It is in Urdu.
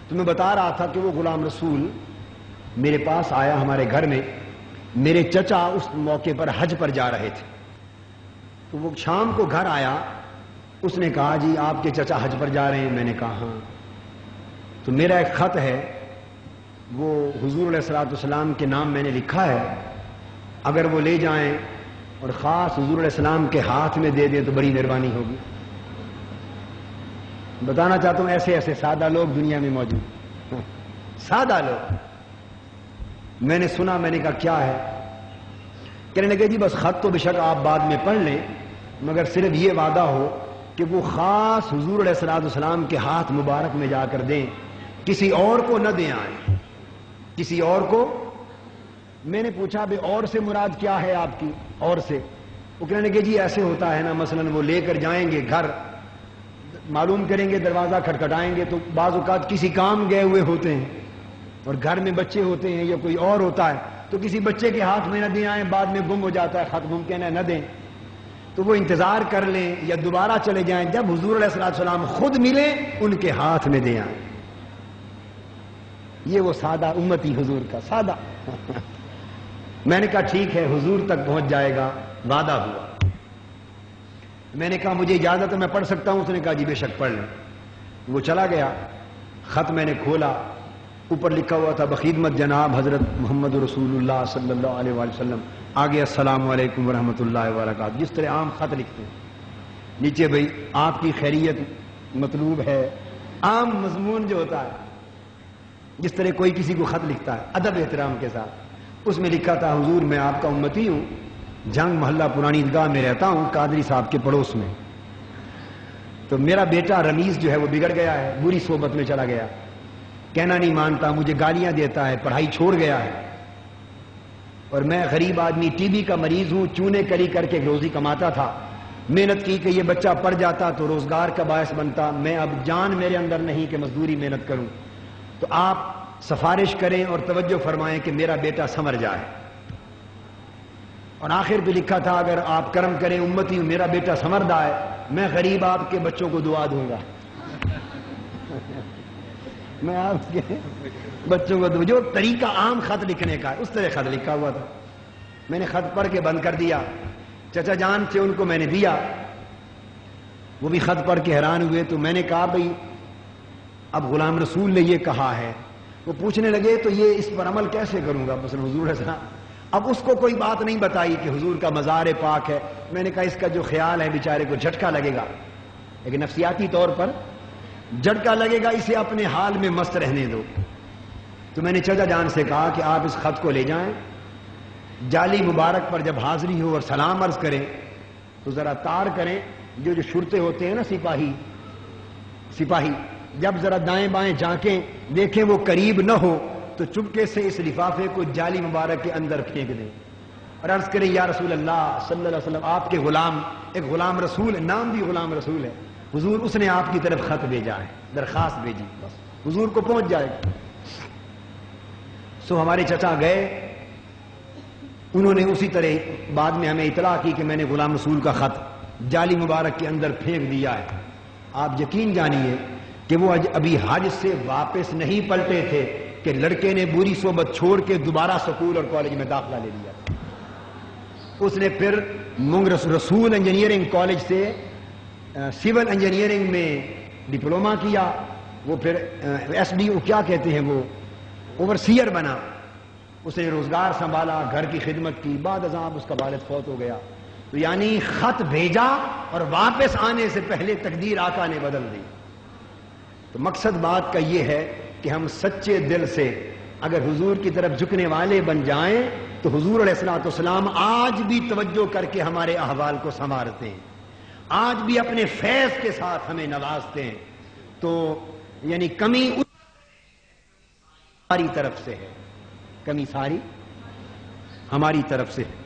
تو میں بتا رہا تھا کہ وہ غلام رسول میرے پاس آیا ہمارے گھر میں. میرے چچا اس موقع پر حج پر جا رہے تھے، تو وہ شام کو گھر آیا. اس نے کہا جی آپ کے چچا حج پر جا رہے ہیں؟ میں نے کہا ہاں. تو میرا ایک خط ہے، وہ حضور علیہ الصلوۃ والسلام کے نام میں نے لکھا ہے، اگر وہ لے جائیں اور خاص حضور علیہ السلام کے ہاتھ میں دے دیں تو بڑی مہربانی ہوگی. بتانا چاہتا ہوں ایسے ایسے سادہ لوگ دنیا میں موجود، سادہ لوگ. میں نے سنا، میں نے کہا کیا ہے؟ کہنے لگے جی بس خط تو بے شک آپ بعد میں پڑھ لیں، مگر صرف یہ وعدہ ہو کہ وہ خاص حضور علیہ الصلوۃ والسلام کے ہاتھ مبارک میں جا کر دیں، کسی اور کو نہ دیں آئیں، کسی اور کو. میں نے پوچھا بھئی اور سے مراد کیا ہے آپ کی؟ اور سے وہ کہنے لگے جی ایسے ہوتا ہے نا، مثلا وہ لے کر جائیں گے گھر، معلوم کریں گے، دروازہ کھٹکھٹائیں گے تو بعض اوقات کسی کام گئے ہوئے ہوتے ہیں اور گھر میں بچے ہوتے ہیں یا کوئی اور ہوتا ہے، تو کسی بچے کے ہاتھ میں نہ دیں آئیں، بعد میں گم ہو جاتا ہے خط، ممکن ہے نہ دیں. تو وہ انتظار کر لیں یا دوبارہ چلے جائیں، جب حضور علیہ الصلوۃ والسلام خود ملیں ان کے ہاتھ میں دیں آئیں. یہ وہ سادہ امتی حضور کا سادہ. میں نے کہا ٹھیک ہے حضور تک پہنچ جائے گا، وعدہ ہوا. میں نے کہا مجھے اجازت ہے میں پڑھ سکتا ہوں؟ اس نے کہا جی بے شک پڑھ لیں. وہ چلا گیا. خط میں نے کھولا، اوپر لکھا ہوا تھا بخدمت جناب حضرت محمد رسول اللہ صلی اللہ علیہ وآلہ وسلم. آگے السلام علیکم ورحمۃ اللہ وبرکاتہ، جس طرح عام خط لکھتے ہیں. نیچے بھئی آپ کی خیریت مطلوب ہے، عام مضمون جو ہوتا ہے جس طرح کوئی کسی کو خط لکھتا ہے ادب احترام کے ساتھ. اس میں لکھا تھا حضور میں آپ کا امتی ہوں، جنگ محلہ پرانی عیدگاہ میں رہتا ہوں، قادری صاحب کے پڑوس میں. تو میرا بیٹا رمیز جو ہے وہ بگڑ گیا ہے، بری صحبت میں چلا گیا، کہنا نہیں مانتا، مجھے گالیاں دیتا ہے، پڑھائی چھوڑ گیا ہے. اور میں غریب آدمی ٹی بی کا مریض ہوں، چونے کری کر کے روزی کماتا تھا. محنت کی کہ یہ بچہ پڑھ جاتا تو روزگار کا باعث بنتا. میں اب جان میرے اندر نہیں کہ مزدوری محنت کروں. تو آپ سفارش کریں اور توجہ فرمائیں کہ میرا بیٹا سنور جائے. اور آخر پہ لکھا تھا اگر آپ کرم کریں امتی ہوں میرا بیٹا سنور جائے، میں غریب آپ کے بچوں کو دعا دوں گا. میں آپ کے بچوں کو جو طریقہ عام خط لکھنے کا ہے اس طرح خط لکھا ہوا تھا. میں نے خط پڑھ کے بند کر دیا. چچا جان تھے ان کو میں نے دیا، وہ بھی خط پڑھ کے حیران ہوئے. تو میں نے کہا بھئی اب غلام رسول نے یہ کہا ہے. وہ پوچھنے لگے تو یہ اس پر عمل کیسے کروں گا؟ مثلا حضور السلام، اب اس کو کوئی بات نہیں بتائی کہ حضور کا مزار پاک ہے. میں نے کہا اس کا جو خیال ہے بیچارے کو جھٹکا لگے گا، لیکن نفسیاتی طور پر جھٹکا لگے گا، اسے اپنے حال میں مست رہنے دو. تو میں نے چچا جان سے کہا کہ آپ اس خط کو لے جائیں، جالی مبارک پر جب حاضری ہو اور سلام عرض کریں تو ذرا تار کریں. جو شرطے ہوتے ہیں نا سپاہی، جب ذرا دائیں بائیں جھانکیں دیکھیں وہ قریب نہ ہو تو چپکے سے اس لفافے کو جالی مبارک کے اندر پھینک دیں اور عرض کریں یا رسول اللہ صلی اللہ علیہ وسلم، آپ کے غلام، ایک غلام رسول، نام بھی غلام رسول ہے حضور، اس نے آپ کی طرف خط بھیجا ہے، درخواست بھیجی، بس حضور کو پہنچ جائے گا. سو ہمارے چچا گئے، انہوں نے اسی طرح بعد میں ہمیں اطلاع کی کہ میں نے غلام رسول کا خط جالی مبارک کے اندر پھینک دیا ہے. آپ یقین جانیے کہ وہ ابھی حج سے واپس نہیں پلٹے تھے کہ لڑکے نے بری صحبت چھوڑ کے دوبارہ سکول اور کالج میں داخلہ لے لیا. اس نے پھر رسول انجینئرنگ کالج سے سول انجینئرنگ میں ڈپلومہ کیا. وہ پھر ایس ڈی او کیا کہتے ہیں وہ اوورسیئر بنا. اس نے روزگار سنبھالا، گھر کی خدمت کی. بعد ازاں اس کا والد فوت ہو گیا. تو یعنی خط بھیجا اور واپس آنے سے پہلے تقدیر آقا نے بدل دی. تو مقصد بات کا یہ ہے کہ ہم سچے دل سے اگر حضور کی طرف جھکنے والے بن جائیں تو حضور علیہ الصلوۃ والسلام آج بھی توجہ کر کے ہمارے احوال کو سنوارتے ہیں، آج بھی اپنے فیض کے ساتھ ہمیں نوازتے ہیں. تو یعنی کمی ہماری طرف سے ہے، کمی ساری ہماری طرف سے ہے.